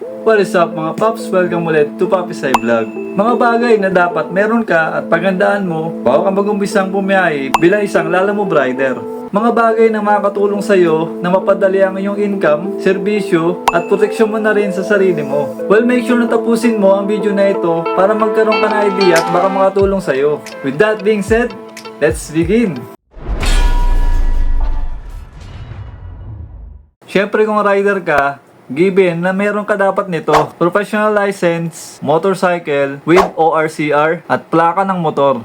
What is up mga Pops? Welcome ulit to Poppysai Vlog. Mga bagay na dapat meron ka at pagandaan mo bago ka mag-umpisang bumiyahe bilang isang Lalamove rider. Mga bagay na makakatulong sa iyo na mapadali ang iyong income, serbisyo at proteksyon mo na rin sa sarili mo. Well, make sure na tapusin mo ang video na ito para magkaroon ka ng idea at baka makatulong sa iyo. With that being said, let's begin! Siyempre kung rider ka, given na meron ka dapat nito, professional license, motorcycle with ORCR at plaka ng motor,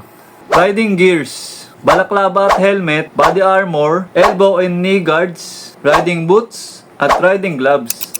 riding gears, balaklava at helmet, body armor, elbow and knee guards, riding boots at riding gloves.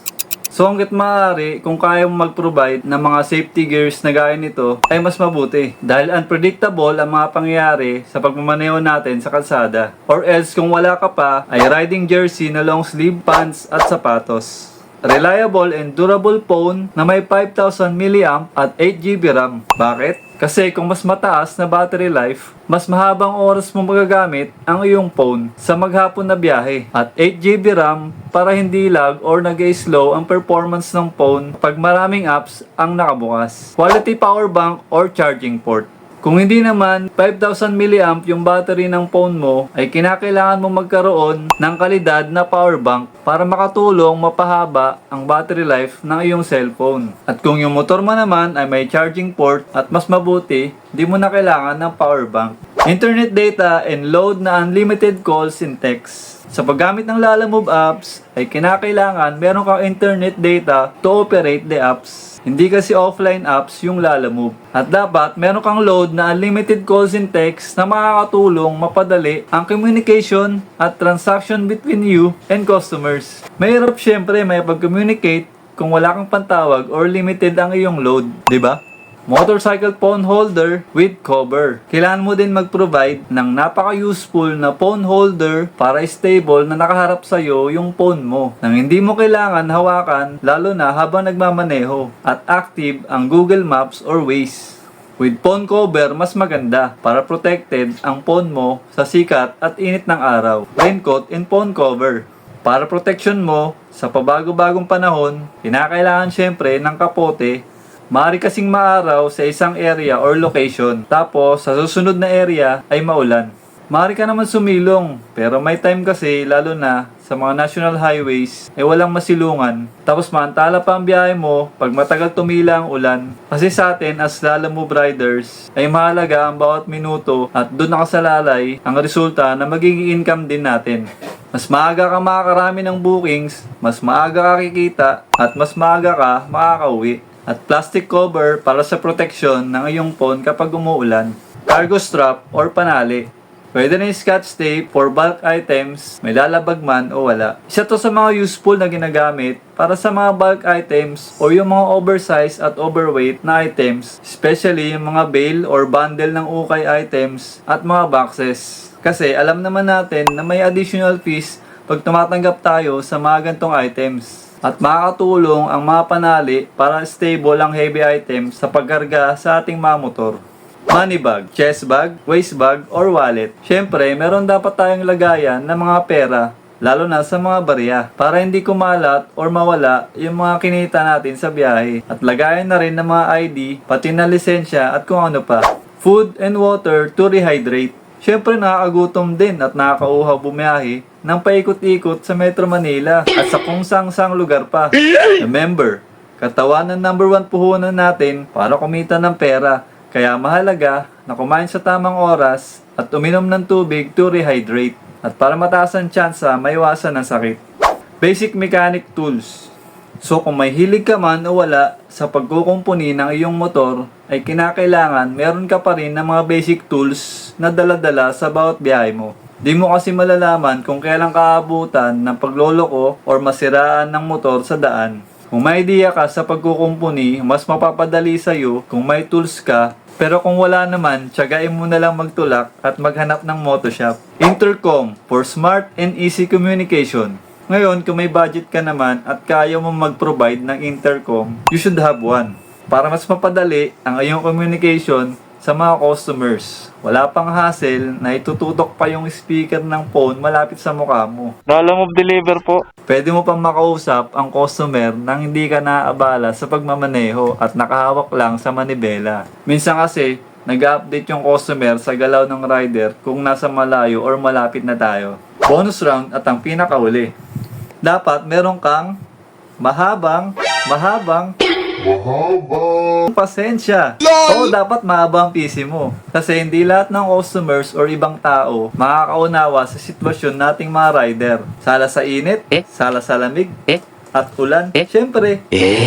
So hanggat maaari, kung kaya mo mag-provide ng mga safety gears na gaya nito, ay mas mabuti. Dahil unpredictable ang mga pangyayari sa pagmamaneho natin sa kalsada. Or else kung wala ka pa, ay riding jersey na long sleeve pants at sapatos. Reliable and durable phone na may 5,000 mAh at 8GB RAM. Bakit? Kasi kung mas mataas na battery life, mas mahabang oras mo magagamit ang iyong phone sa maghapon na biyahe. At 8GB RAM para hindi lag or nag-slow ang performance ng phone pag maraming apps ang nakabukas. Quality power bank or charging port. Kung hindi naman 5,000 mAh yung battery ng phone mo, ay kinakailangan mo magkaroon ng kalidad na power bank para makatulong mapahaba ang battery life ng iyong cellphone. At kung yung motor mo naman ay may charging port at mas mabuti, di mo na kailangan ng power bank. Internet data and load na unlimited calls and texts. Sa paggamit ng Lalamove apps, ay kinakailangan meron kang internet data to operate the apps. Hindi kasi offline apps yung Lalamove. At dapat meron kang load na unlimited calls and texts na makakatulong mapadali ang communication at transaction between you and customers. Mahirap syempre may pag-communicate kung wala kang pantawag or limited ang iyong load, di ba? Motorcycle phone holder with cover. Kailangan mo din mag-provide ng napaka-useful na phone holder para stable na nakaharap sa iyo yung phone mo. Nang hindi mo kailangan hawakan lalo na habang nagmamaneho at active ang Google Maps or Waze. With phone cover, mas maganda para protected ang phone mo sa sikat at init ng araw. Raincoat and phone cover. Para protection mo sa pabago-bagong panahon, kinakailangan syempre ng kapote. Maaari kasing maaraw sa isang area or location, tapos sa susunod na area ay maulan. Maaari ka naman sumilong, pero may time kasi lalo na sa mga national highways ay walang masilungan. Tapos maantala pa ang biyahe mo pag matagal tumila ang ulan. Kasi sa atin as Lalamove riders ay mahalaga ang bawat minuto at doon nakasalalay ang resulta na magiging income din natin. Mas maaga ka makakarami ng bookings, mas maaga ka kikita at mas maaga ka makakauwi. At plastic cover para sa protection ng iyong phone kapag umuulan. Cargo strap or panali. Pwede na yung scotch tape for bulk items, may lalabag man o wala. Isa to sa mga useful na ginagamit para sa mga bulk items o yung mga oversized at overweight na items, especially yung mga bale or bundle ng ukay items at mga boxes. Kasi alam naman natin na may additional fees pag tumatanggap tayo sa mga gantong items. At makakatulong ang mga panali para stable ang heavy items sa pagkarga sa ating mga motor. Money bag, chest bag, waist bag, or wallet. Siyempre, meron dapat tayong lagayan ng mga pera, lalo na sa mga barya, para hindi kumalat or mawala yung mga kinita natin sa biyahe. At lagayan na rin ng mga ID, pati na lisensya at kung ano pa. Food and water to rehydrate. Siyempre nakakagutom din at nakakauhaw bumiyahe ng paikot-ikot sa Metro Manila at sa kung sang-sang lugar pa. Remember, katawan ang number 1 puhunan natin para kumita ng pera. Kaya mahalaga na kumain sa tamang oras at uminom ng tubig to rehydrate. At para mataas ang tsansa, maiwasan ng sakit. Basic mechanic tools. So kung may hilig ka man o wala sa pagkukumpuni ng iyong motor, ay kinakailangan meron ka pa rin ng mga basic tools na dala-dala sa bawat biyahe mo. Di mo kasi malalaman kung kailan kaabutan ng pagloloko or masiraan ng motor sa daan. Kung may idea ka sa pagkukumpuni, mas mapapadali sa'yo kung may tools ka. Pero kung wala naman, tiyagain mo na lang magtulak at maghanap ng motoshop. Intercom for smart and easy communication. Ngayon, kung may budget ka naman at kaya mo mag-provide ng intercom, you should have one. Para mas mapadali ang iyong communication sa mga customers. Wala pang hassle na itututok pa yung speaker ng phone malapit sa mukha mo. Lalamove deliver po. Pwede mo pang makausap ang customer nang hindi ka naaabala sa pagmamaneho at nakahawak lang sa manibela. Minsan kasi, nag-update yung customer sa galaw ng rider kung nasa malayo or malapit na tayo. Bonus round at ang pinakahuli. Dapat meron kang mahabang pasensya. O dapat mahaba ang PC mo. Kasi hindi lahat ng customers or ibang tao makakaunawa sa sitwasyon nating mga rider. Sala sa init, sala sa lamig, at ulan. Siyempre,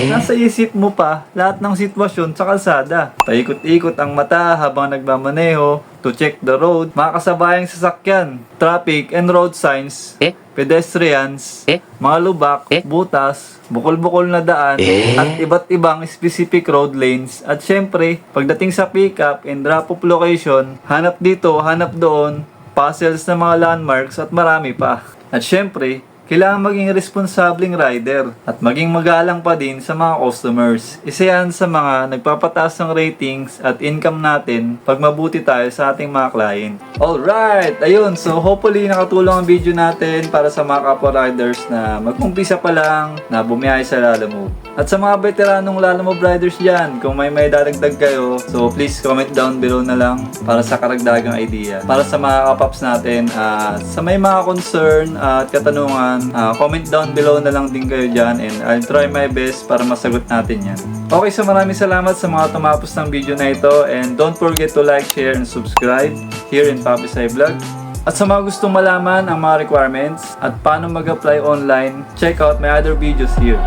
nasa isip mo pa lahat ng sitwasyon sa kalsada. Paikot-ikot ang mata habang nagmamaneho to check the road, mga kasabayang sasakyan, traffic and road signs, pedestrians, mga lubak, butas, bukol-bukol na daan, at iba't ibang specific road lanes. At syempre, pagdating sa pick up and drop off location, hanap dito, hanap doon, puzzles na mga landmarks at marami pa. At syempre, kailangan maging responsableng rider at maging magalang pa din sa mga customers. Isa yan sa mga nagpapataas ng ratings at income natin pag mabuti tayo sa ating mga client. Alright! Ayun, so hopefully nakatulong ang video natin para sa mga kapwa riders na mag-umpisa pa lang na bumiyahe sa Lalamove. At sa mga veteranong Lalamove riders dyan, kung may dadagdag kayo, so please comment down below na lang para sa karagdagang idea. Para sa mga kapaps natin, sa may mga concern at katanungan, comment down below na lang din kayo dyan and I'll try my best para masagot natin yan. Okay, so maraming salamat sa mga tumapos ng video na ito and don't forget to like, share, and subscribe here in Papi Sai Vlog. At sa mga gustong malaman ang mga requirements at paano mag-apply online, check out my other videos here.